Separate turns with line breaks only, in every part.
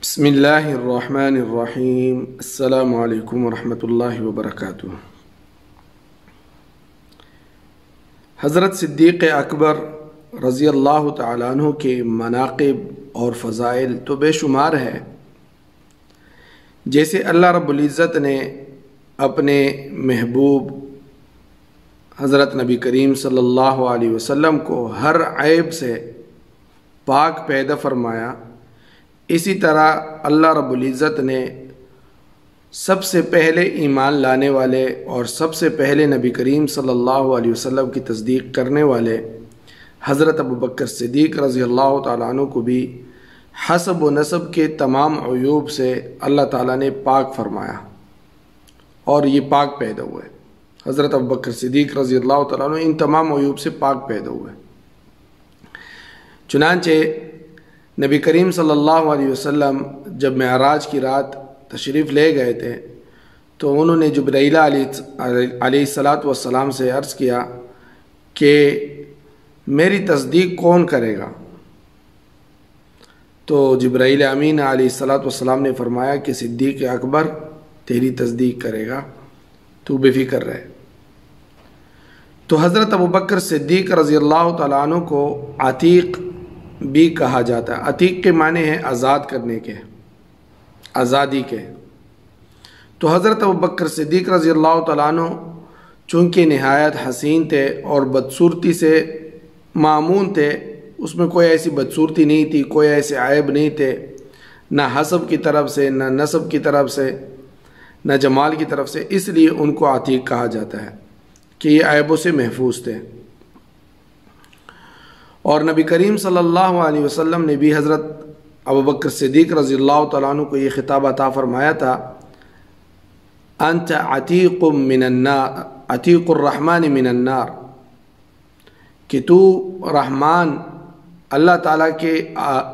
بسم اللہ الرحمن الرحیم۔ السلام علیکم ورحمۃ اللہ وبرکاتہ۔ حضرت صدیق اکبر رضی اللہ تعالیٰ عنہ کے مناقب اور فضائل تو بے شمار ہے۔ جیسے اللہ رب العزت نے اپنے محبوب حضرت نبی کریم صلی اللہ علیہ وسلم کو ہر عیب سے پاک پیدا فرمایا، اسی طرح اللہ رب العزت نے سب سے پہلے ایمان لانے والے اور سب سے پہلے نبی کریم صلی اللہ علیہ وسلم کی تصدیق کرنے والے حضرت ابوبکر صدیق رضی اللہ تعالیٰ عنہ کو بھی حسب و نسب کے تمام عیوب سے اللہ تعالیٰ نے پاک فرمایا اور یہ پاک پیدا ہوئے۔ حضرت ابوبکر صدیق رضی اللہ تعالیٰ عنہ ان تمام عیوب سے پاک پیدا ہوئے۔ چنانچہ نبی کریم صلی اللہ علیہ وسلم جب معراج کی رات تشریف لے گئے تھے تو انہوں نے جبرائیل علیہ السلام سے عرض کیا کہ میری تصدیق کون کرے گا؟ تو جبرائیل امین علیہ السلام نے فرمایا کہ صدیق اکبر تیری تصدیق کرے گا، تو بے فکر رہے۔ تو حضرت ابوبکر صدیق رضی اللہ تعالیٰ عنہ کو عتیق بھی کہا جاتا ہے۔ عتیق کے معنی ہے آزاد کرنے کے، آزادی کے۔ تو حضرت ابوبکر صدیق رضی اللہ تعالیٰ عنہ چونکہ نہایت حسین تھے اور بدصورتی سے معمون تھے، اس میں کوئی ایسی بدصورتی نہیں تھی، کوئی ایسے عیب نہیں تھے، نہ حسب کی طرف سے، نہ نسب کی طرف سے، نہ جمال کی طرف سے، اس لیے ان کو عتیق کہا جاتا ہے کہ یہ عیبوں سے محفوظ تھے۔ اور نبی کریم صلی اللہ علیہ وسلم نے بھی حضرت ابوبکر صدیق رضی اللہ تعالیٰ عنہ کو یہ خطاب عطا فرمایا تھا، انت عتیق من النار، عتیق الرحمن من النار، کہ تو رحمان اللہ تعالیٰ کے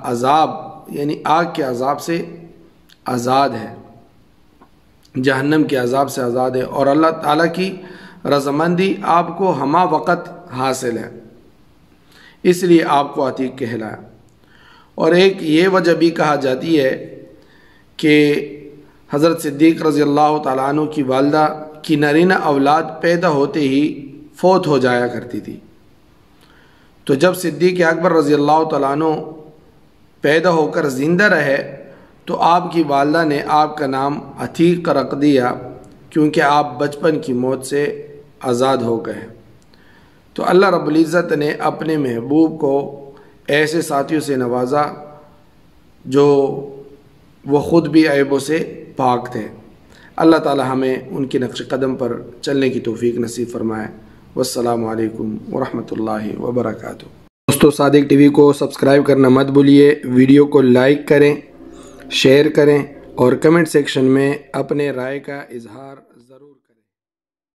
عذاب یعنی آگ کے عذاب سے آزاد ہے، جہنم کے عذاب سے آزاد ہے، اور اللہ تعالیٰ کی رضامندی آپ کو ہمہ وقت حاصل ہے، اس لیے آپ کو عتیق کہلایا۔ اور ایک یہ وجہ بھی کہا جاتی ہے کہ حضرت صدیق رضی اللہ تعالیٰ عنہ کی والدہ کی نرینہ اولاد پیدا ہوتے ہی فوت ہو جایا کرتی تھی، تو جب صدیق اکبر رضی اللہ تعالیٰ عنہ پیدا ہو کر زندہ رہے تو آپ کی والدہ نے آپ کا نام عتیق رکھ دیا، کیونکہ آپ بچپن کی موت سے آزاد ہو گئے۔ تو اللہ رب العزت نے اپنے محبوب کو ایسے ساتھیوں سے نوازا جو وہ خود بھی عیبوں سے پاک تھے۔ اللہ تعالی ہمیں ان کے نقش قدم پر چلنے کی توفیق نصیب فرمائے۔ والسلام علیکم ورحمۃ اللہ وبرکاتہ۔ دوستو، صادق ٹی وی کو سبسکرائب کرنا مت بھولیے، ویڈیو کو لائک کریں، شیئر کریں اور کمنٹ سیکشن میں اپنے رائے کا اظہار